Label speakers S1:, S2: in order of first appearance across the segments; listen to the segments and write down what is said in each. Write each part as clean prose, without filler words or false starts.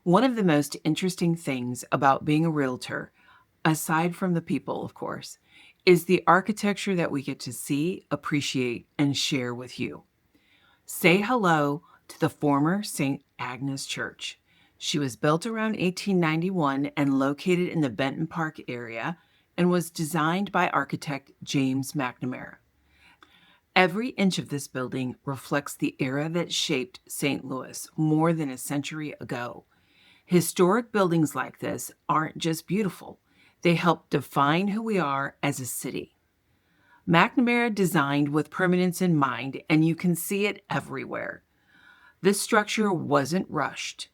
S1: One of the most interesting things about being a realtor, aside from the people, of course, is the architecture that we get to see, appreciate, and share with you. Say hello to the former St. Agnes Church. She was built around 1891 and located in the Benton Park area and was designed by architect James McNamara. Every inch of this building reflects the era that shaped St. Louis more than a century ago. Historic buildings like this aren't just beautiful, they help define who we are as a city. McNamara designed with permanence in mind, and you can see it everywhere. This structure wasn't rushed.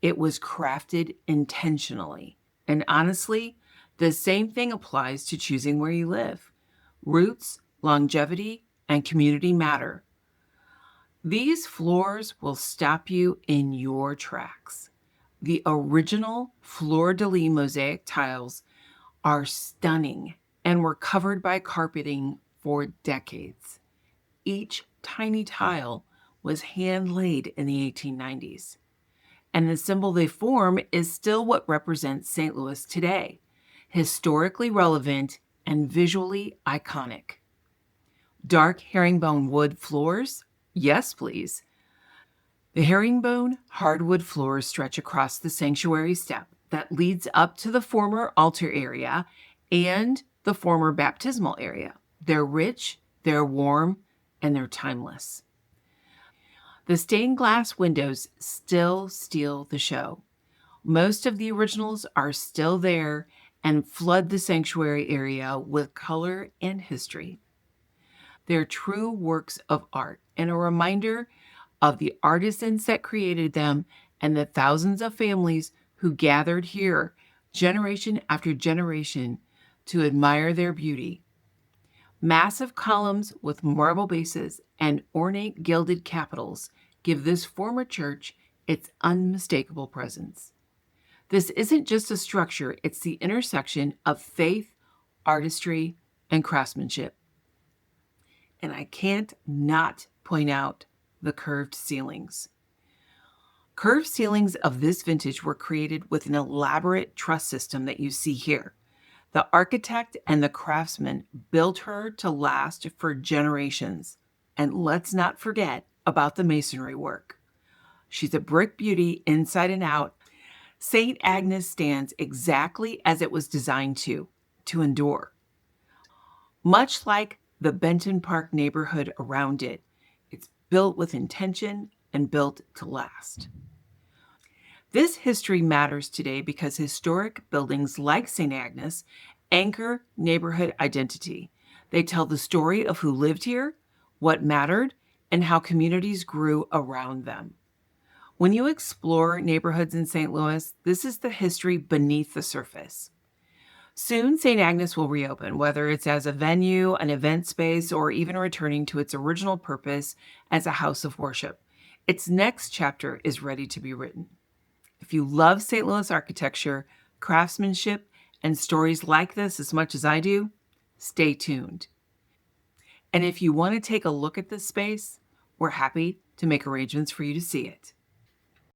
S1: It was crafted intentionally. And honestly, the same thing applies to choosing where you live. Roots, longevity, and community matter. These floors will stop you in your tracks. The original fleur-de-lis mosaic tiles are stunning and were covered by carpeting for decades. Each tiny tile was hand-laid in the 1890s, and the symbol they form is still what represents St. Louis today, historically relevant and visually iconic. Dark herringbone wood floors? Yes, please. The herringbone hardwood floors stretch across the sanctuary step that leads up to the former altar area and the former baptismal area. They're rich, they're warm, and they're timeless. The stained glass windows still steal the show. Most of the originals are still there and flood the sanctuary area with color and history. They're true works of art and a reminder of the artisans that created them and the thousands of families who gathered here generation after generation to admire their beauty. Massive columns with marble bases and ornate gilded capitals give this former church its unmistakable presence. This isn't just a structure, it's the intersection of faith, artistry, and craftsmanship. And I can't not point out the curved ceilings. Curved ceilings of this vintage were created with an elaborate truss system that you see here. The architect and the craftsman built her to last for generations. And let's not forget about the masonry work. She's a brick beauty inside and out. St. Agnes stands exactly as it was designed to endure. Much like the Benton Park neighborhood around it, it's built with intention and built to last. This history matters today because historic buildings like St. Agnes anchor neighborhood identity. They tell the story of who lived here, what mattered, and how communities grew around them. When you explore neighborhoods in St. Louis, this is the history beneath the surface. Soon, St. Agnes will reopen, whether it's as a venue, an event space, or even returning to its original purpose as a house of worship. Its next chapter is ready to be written. If you love St. Louis architecture, craftsmanship, and stories like this as much as I do, stay tuned. And if you want to take a look at this space, we're happy to make arrangements for you to see it.